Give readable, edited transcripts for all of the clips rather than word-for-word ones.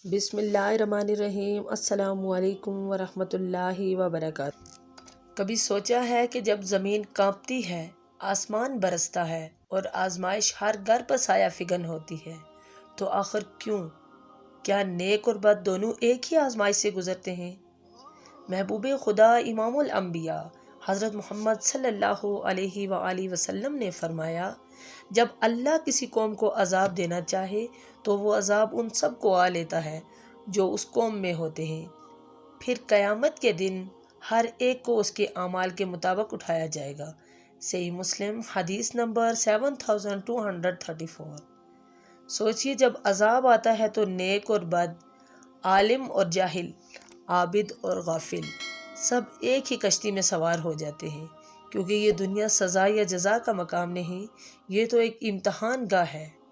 बिस्मिल्लाहिर्रहमानिर्रहीम। अस्सलामु अलैकुम वरहमतुल्लाहि वबरकातुहू। कभी सोचा है कि जब ज़मीन कांपती है, आसमान बरसता है और आजमाइश हर घर पर साया फिगन होती है, तो आखिर क्यों? क्या नेक और बद दोनों एक ही आजमाइश से गुजरते हैं? महबूब खुदा इमामुल अंबिया हज़रत मोहम्मद सल्लल्लाहु अलैहि वसल्लम ने फरमाया, जब अल्लाह किसी कौम को अजाब देना चाहे तो वो अजाब उन सब को आ लेता है जो उस कौम में होते हैं। फिर क़यामत के दिन हर एक को उसके आमाल के मुताबिक उठाया जाएगा। सही मुस्लिम हदीस नंबर 7234। सोचिए, जब अजाब आता है तो नेक और बद, आलिम और जाहिल, आबिद और गाफिल सब एक ही कश्ती में सवार हो जाते हैं, क्योंकि ये दुनिया सज़ा या जज़ा का मकाम नहीं, ये तो एक इम्तहान गाह है।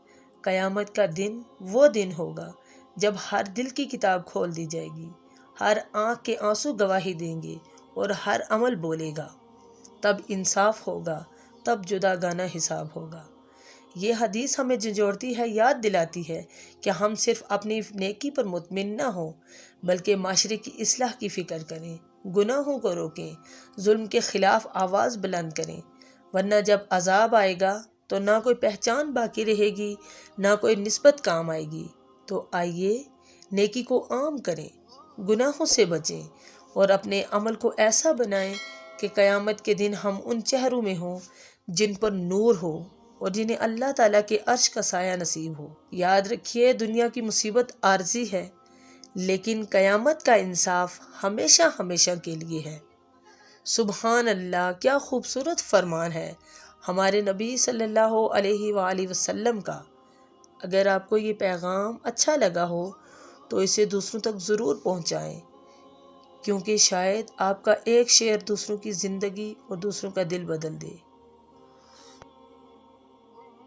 क़यामत का दिन वो दिन होगा जब हर दिल की किताब खोल दी जाएगी, हर आँख के आंसू गवाही देंगे और हर अमल बोलेगा। तब इंसाफ होगा, तब जुदागाना हिसाब होगा। ये हदीस हमें झंझोड़ती है, याद दिलाती है कि हम सिर्फ अपनी नेकी पर मुतमिन ना हो, बल्कि माशरे की इस्लाह की फ़िक्र करें, गुनाहों को रोकें, जुल्म के ख़िलाफ़ आवाज़ बुलंद करें। वरना जब अजाब आएगा तो ना कोई पहचान बाकी रहेगी, ना कोई निस्बत काम आएगी। तो आइए नेकी को आम करें, गुनाहों से बचें और अपने अमल को ऐसा बनाएं कि क़यामत के दिन हम उन चेहरों में हों जिन पर नूर हो और जिन्हें अल्लाह ताला के अर्श का साया नसीब हो। याद रखिए, दुनिया की मुसीबत आर्जी है, लेकिन क़यामत का इंसाफ हमेशा हमेशा के लिए है। सुबहान अल्लाह, क्या खूबसूरत फरमान है हमारे नबी सल्लल्लाहु अलैहि वसल्लम का। अगर आपको ये पैगाम अच्छा लगा हो तो इसे दूसरों तक ज़रूर पहुंचाएं, क्योंकि शायद आपका एक शेयर दूसरों की ज़िंदगी और दूसरों का दिल बदल दे।